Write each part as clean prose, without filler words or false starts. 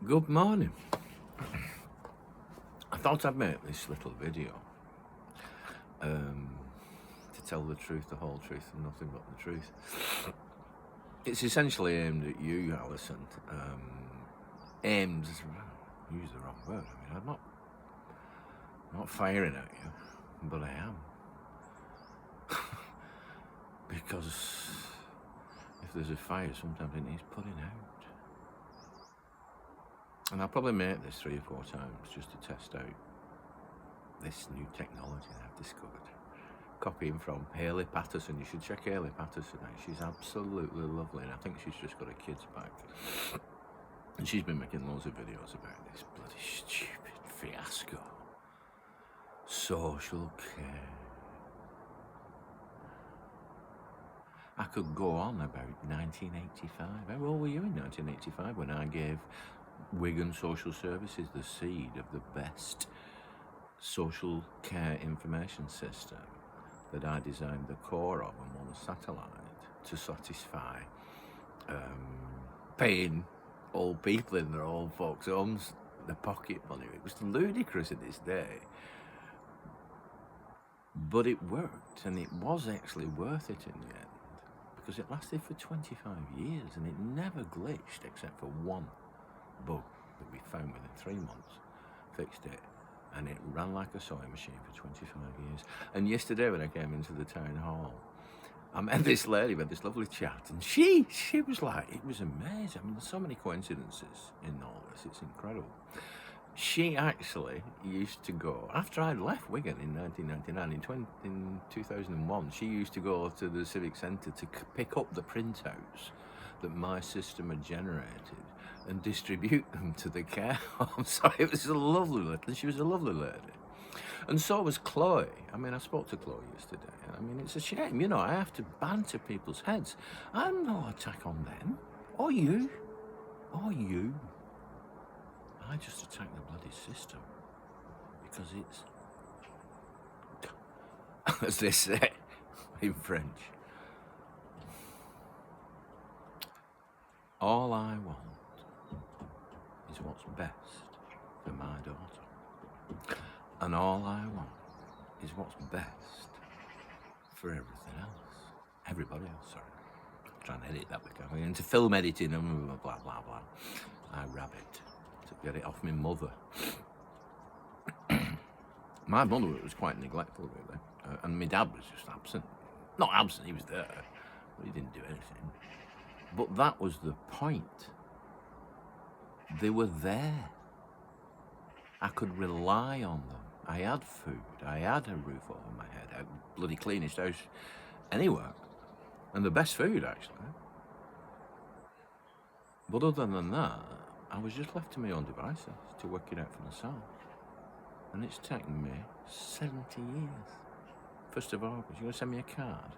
Good morning. I thought I'd make this little video to tell the truth, the whole truth, and nothing but the truth. It's essentially aimed at you, Alison. Aimed, use the wrong word. I mean, I'm not firing at you, but I am. Because if there's a fire, sometimes it needs putting out. And I'll probably make this 3 or 4 times just to test out this new technology that I've discovered. Copying from Hayley Patterson. You should check Hayley Patterson out. She's absolutely lovely, and I think she's just got her kids back. And she's been making loads of videos about this bloody stupid fiasco. Social care. I could go on about 1985. How old were you in 1985 when I gave Wigan Social Services the seed of the best social care information system that I designed the core of and one satellite to satisfy paying old people in their old folks' homes the pocket money. It was ludicrous in its day, but it worked, and it was actually worth it in the end because it lasted for 25 years and it never glitched except for one bug that we found within 3 months, fixed it, and it ran like a sewing machine for 25 years. And yesterday when I came into the town hall, I met this lady, we had this lovely chat, and she was like, it was amazing. I mean, there's so many coincidences in all this, it's incredible. She actually used to go, after I'd left Wigan in 1999, in 2001, she used to go to the Civic Centre to pick up the printouts that my system had generated and distribute them to the care home. So it was a lovely little, she was a lovely lady. And so was Chloe. I mean, I spoke to Chloe yesterday. I mean, it's a shame, you know, I have to banter people's heads. I'm no attack on them, or you, or you. I just attack the bloody system because it's, as they say in French, all I want is what's best for my daughter, and all I want is what's best for everything else, everybody else. Sorry, I'm trying to edit that bit. I'm into film editing and blah blah blah. I rabbit to get it off my mother. My mother was quite neglectful, really, and my dad was just absent. Not absent, he was there, but he didn't do anything. But that was the point. They were there. I could rely on them. I had food, I had a roof over my head, I had the bloody cleanest house anywhere, and the best food, actually. But other than that, I was just left to my own devices to work it out for myself. And it's taken me 70 years. 1st of August, you gonna send me a card?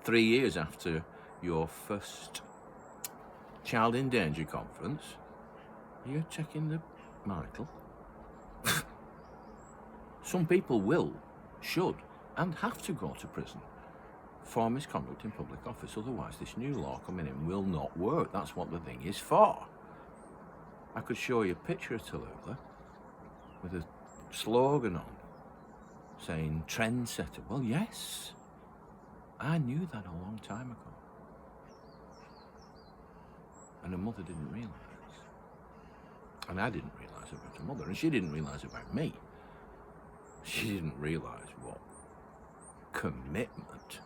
3 years after your first Child in Danger conference, you're checking the Michael. Some people will, should, and have to go to prison for misconduct in public office, otherwise this new law coming in will not work. That's what the thing is for. I could show you a picture of Tallulah with a slogan on saying trendsetter. Well, yes, I knew that a long time ago, and her mother didn't realise, and I didn't realise about her mother, and she didn't realise about me. She didn't realise what commitment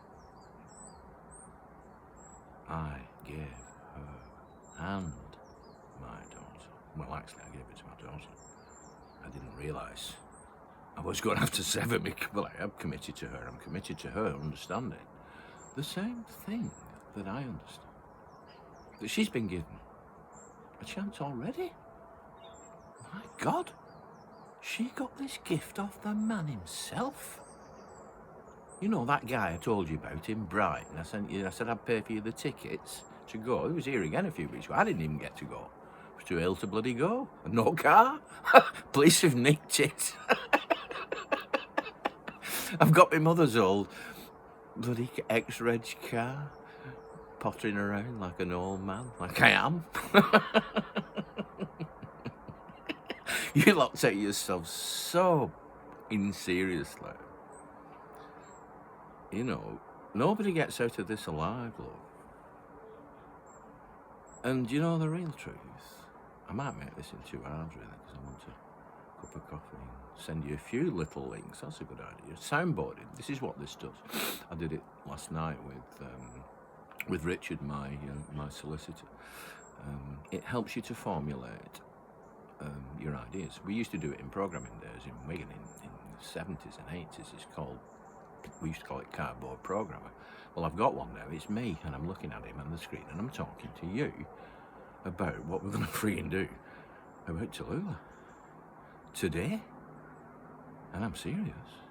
I gave her and my daughter. Well, actually, I gave it to my daughter. I didn't realise I was going to have to sever me. Well, I am committed to her. I'm committed to her understanding the same thing that I understand. That she's been given a chance already. My God, she got this gift off the man himself. You know that guy I told you about in Brighton? I said I'd pay for you the tickets to go. He was here again a few weeks ago. I didn't even get to go. I was too ill to bloody go. And no car. Police have nicked it. I've got my mother's old bloody ex-reg car pottering around like an old man, like I am. You lot take yourself so seriously. You know, nobody gets out of this alive, love. And you know the real truth? I might make this in 2 hours, really, because I want a cup of coffee and send you a few little links. That's a good idea. Soundboarding. This is what this does. I did it last night with Richard, my solicitor. It helps you to formulate your ideas. We used to do it in programming days in Wigan in the 70s and 80s. We used to call it cardboard programmer. Well, I've got one now. It's me, and I'm looking at him on the screen, and I'm talking to you about what we're going to freaking do about Tallulah today. And I'm serious.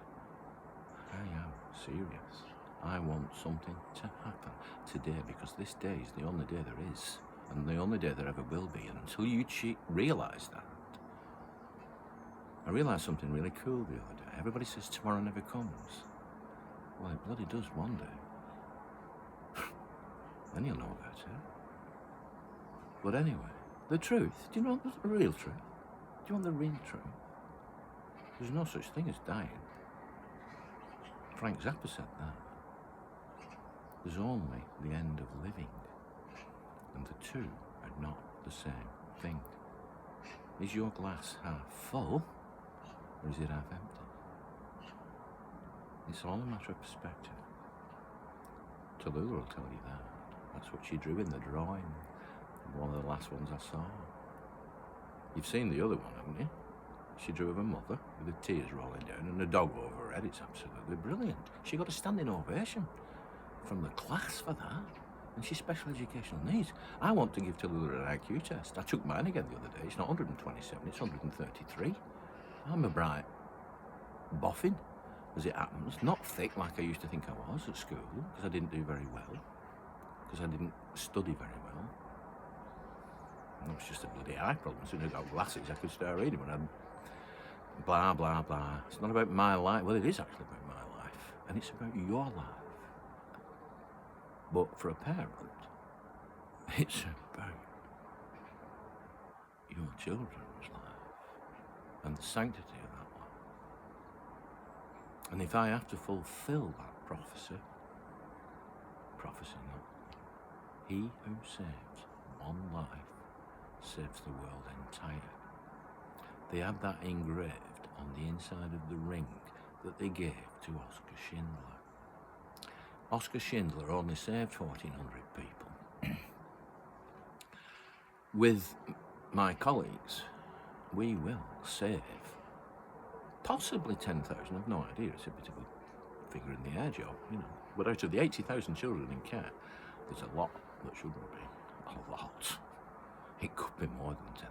I am serious. I want something to happen today, because this day is the only day there is, and the only day there ever will be. And until you realise that, I realised something really cool the other day. Everybody says tomorrow never comes. Well, it bloody does one day. Then you'll know about it. But anyway, the truth. Do you know the real truth? Do you want the real truth? There's no such thing as dying. Frank Zappa said that. There's only the end of living. And the two are not the same thing. Is your glass half full, or is it half empty? It's all a matter of perspective. Tallulah will tell you that. That's what she drew in the drawing. One of the last ones I saw. You've seen the other one, haven't you? She drew of her mother with the tears rolling down and a dog over her head. It's absolutely brilliant. She got a standing ovation from the class for that. And she's special educational needs. I want to give Tallulah an IQ test. I took mine again the other day. It's not 127, it's 133. I'm a bright boffin, as it happens. Not thick like I used to think I was at school, because I didn't do very well. Because I didn't study very well. It was just a bloody eye problem. As soon as I got glasses, I could start reading. When I'm blah, blah, blah. It's not about my life. Well, it is actually about my life. And it's about your life. But for a parent, it's about your children's life and the sanctity of that life. And if I have to fulfill that prophecy not, he who saves one life saves the world entire. They had that engraved on the inside of the ring that they gave to Oskar Schindler. Oskar Schindler only saved 1,400 people. With my colleagues, we will save possibly 10,000. I've no idea. It's a bit of a finger in the air job, you know. But out of the 80,000 children in care, there's a lot that shouldn't be. A lot. It could be more than 10,000.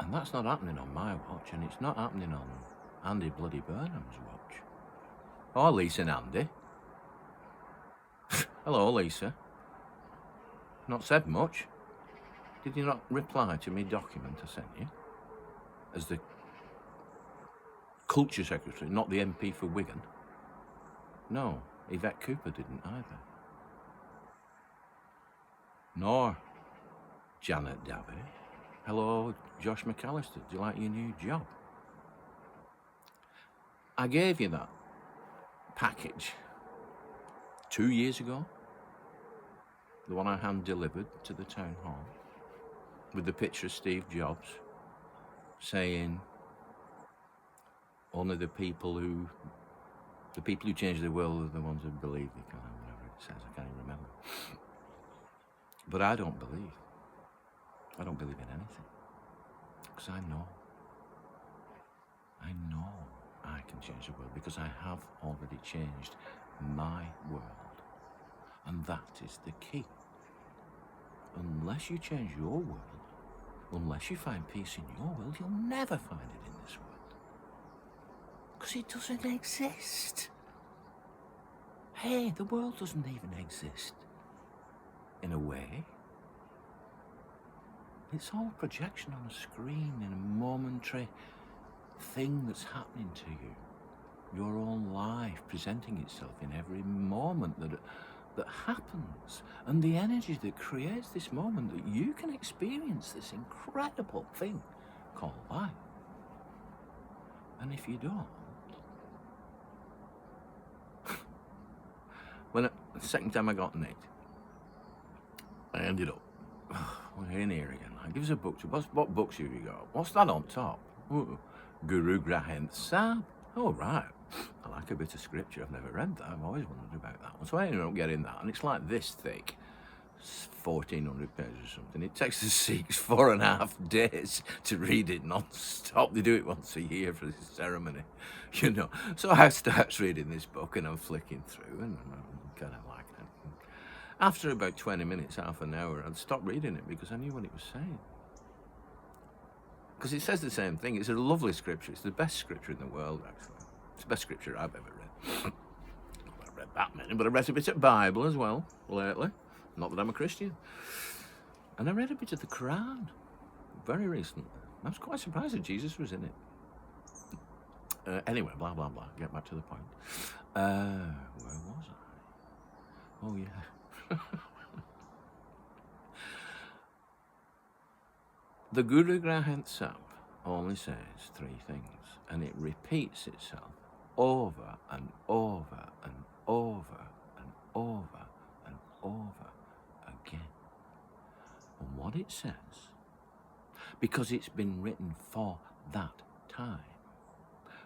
And that's not happening on my watch, and it's not happening on Andy bloody Burnham's watch. Or Lisa and Andy. Hello, Lisa. Not said much. Did you not reply to me document I sent you? As the Culture Secretary, not the MP for Wigan? No, Yvette Cooper didn't either. Nor Janet Davey. Hello, Josh McAllister. Do you like your new job? I gave you that package 2 years ago, the one I hand delivered to the town hall, with the picture of Steve Jobs saying, only the people who change the world are the ones who believe they can, whatever it says, I can't even remember. But I don't believe. I don't believe in anything. Because I know I can change the world, because I have already changed my world. And that is the key. Unless you change your world, unless you find peace in your world, you'll never find it in this world. Because it doesn't exist. Hey, the world doesn't even exist. In a way. It's all a projection on a screen in a momentary thing that's happening to you. Your own life presenting itself in every moment that that happens and the energy that creates this moment that you can experience this incredible thing called life. And if you don't, the second time I got nicked, I ended up, we're in here again. I give us a book to, what books have you got? What's that on top? Ooh, Guru Granth Sahib. Oh, right. I like a bit of scripture. I've never read that. I've always wondered about that one. So I ended up getting that, and it's like this thick. 1,400 pages or something. It takes the Sikhs 4.5 days to read it non-stop. They do it once a year for this ceremony, you know. So I start reading this book and I'm flicking through and I'm kind of like it. After about 20 minutes, half an hour, I'd stop reading it because I knew what it was saying. Because it says the same thing. It's a lovely scripture. It's the best scripture in the world, actually. It's the best scripture I've ever read. I've read that many, but I read a bit of Bible as well lately. Not that I'm a Christian. And I read a bit of the Quran very recently. I was quite surprised that Jesus was in it. Anyway, blah, blah, blah. Get back to the point. Where was I? Oh, yeah. The Guru Granth Sahib only says 3 things, and it repeats itself over and over and over and over and over again. And what it says, because it's been written for that time,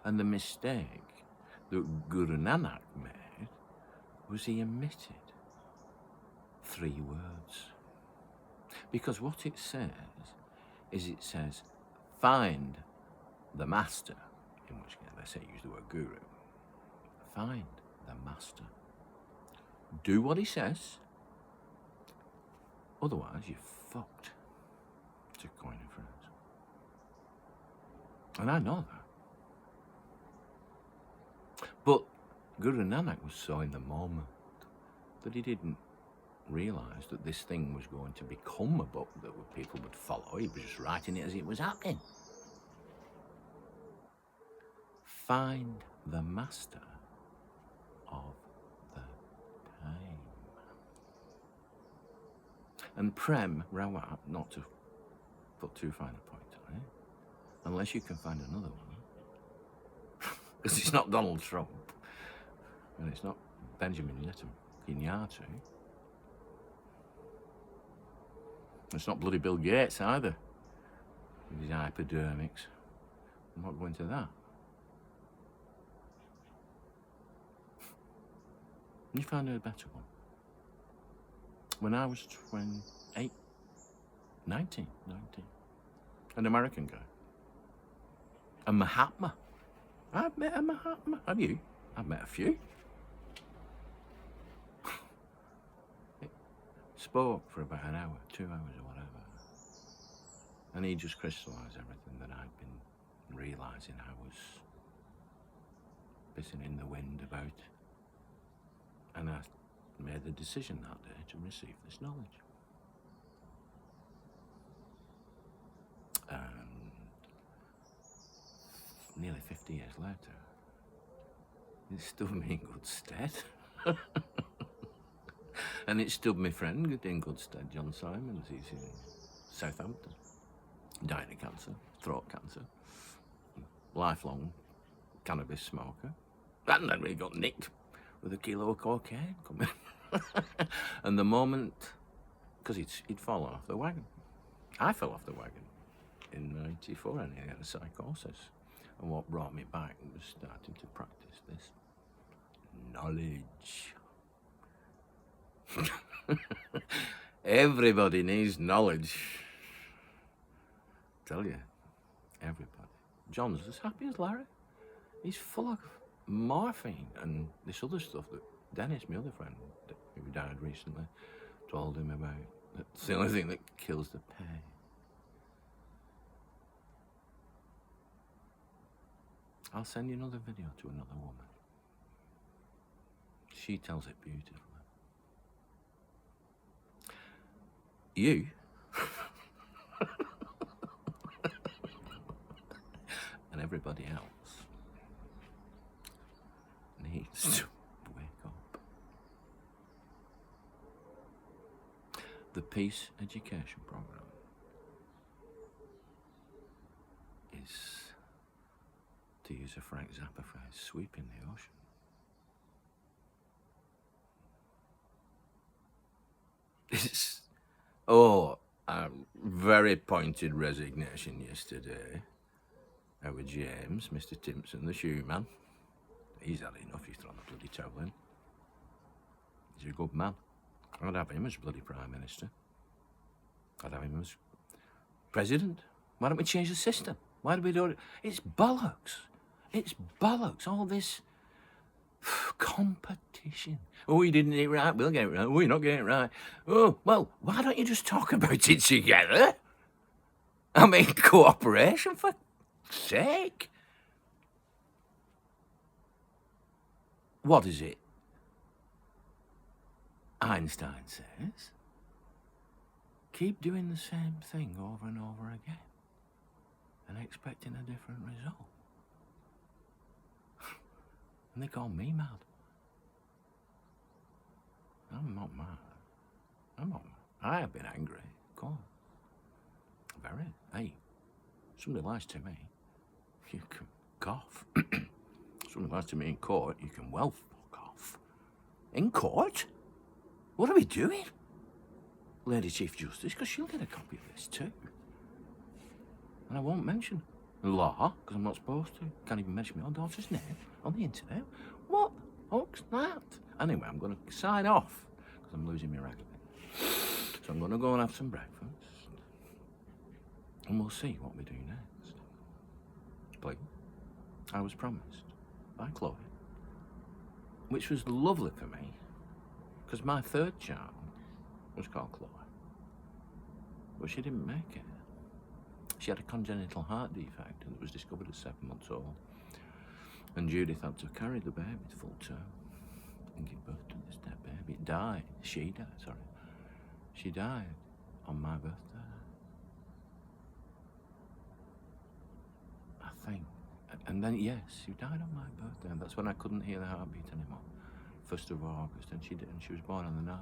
and the mistake that Guru Nanak made was he omitted 3 words. Because what it says is it says, find the master, in which case they say use the word guru. Find the master. Do what he says, otherwise you're fucked, to coin a phrase. And I know that. But Guru Nanak was so in the moment that he didn't realise that this thing was going to become a book that people would follow. He was just writing it as it was happening. Find the master of the time. And Prem Rawat, not to put too fine a point on it, unless you can find another one, because it's not Donald Trump, and it's not Benjamin Netanyahu, it's not bloody Bill Gates either, with his hypodermics. I'm not going to that. You found a better one. When I was 19, an American guy. A Mahatma. I've met a Mahatma. Have you? I've met a few. Spoke for about an hour, 2 hours or whatever. And he just crystallised everything that I'd been realising I was pissing in the wind about. And I made the decision that day to receive this knowledge. And nearly 50 years later, it stood me in good stead. And it stood my friend in good stead, John Simons. He's in Southampton. Died of cancer, throat cancer. Lifelong cannabis smoker. And then we got nicked with a kilo of cocaine coming. And the moment, because he'd fallen off the wagon. I fell off the wagon in 94 and I had a psychosis. And what brought me back was starting to practice this knowledge. Everybody needs knowledge. Tell you, everybody. John's as happy as Larry. He's full of morphine and this other stuff that Dennis, my other friend, who died recently, told him about. It's the only thing that kills the pain. I'll send you another video to another woman. She tells it beautifully. You and everybody else needs to wake up. The peace education program is, to use a Frank Zappa phrase, sweeping the ocean. It's, a very pointed resignation yesterday. Our James, Mr. Timpson, the shoeman. He's had enough, he's thrown the bloody towel in. He's a good man. I'd have him as bloody Prime Minister. I'd have him as President. Why don't we change the system? Why do we do it? It's bollocks. It's bollocks. All this competition. Oh, you didn't get it right, we'll get it right. Oh, you're not getting it right. Oh, well, why don't you just talk about it together? I mean, cooperation, for sake. What is it Einstein says? Keep doing the same thing over and over again and expecting a different result. And they call me mad. I'm not mad. I'm not mad. I have been angry, of course. Very. Hey, somebody lies to me, you can cough. Somebody lies to me in court, you can well fuck off. In court? What are we doing? Lady Chief Justice, because she'll get a copy of this too. And I won't mention law, because I'm not supposed to. Can't even mention my own daughter's name on the internet. What the fuck's that? Anyway, I'm going to sign off, because I'm losing my rag a bit. So I'm going to go and have some breakfast. And we'll see what we do next. Please. I was promised by Chloe. Which was lovely for me, because my third child was called Chloe. But she didn't make it. She had a congenital heart defect and it was discovered at 7 months old. And Judith had to carry the baby to full term and give birth to this dead baby. It died. She died on my birthday. I think. And then, yes, she died on my birthday. And that's when I couldn't hear the heartbeat anymore. 1st of August. And she did. And she was born on the 9th.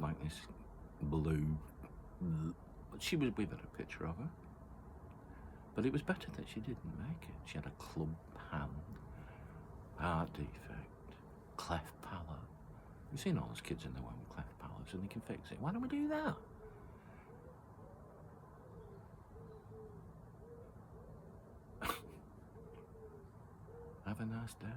Like this blue. But she was, we've had a picture of her. But it was better that she didn't make it. She had a club hand, heart defect, cleft palate. You've seen all those kids in the world with cleft palates and they can fix it. Why don't we do that? Have a nice day.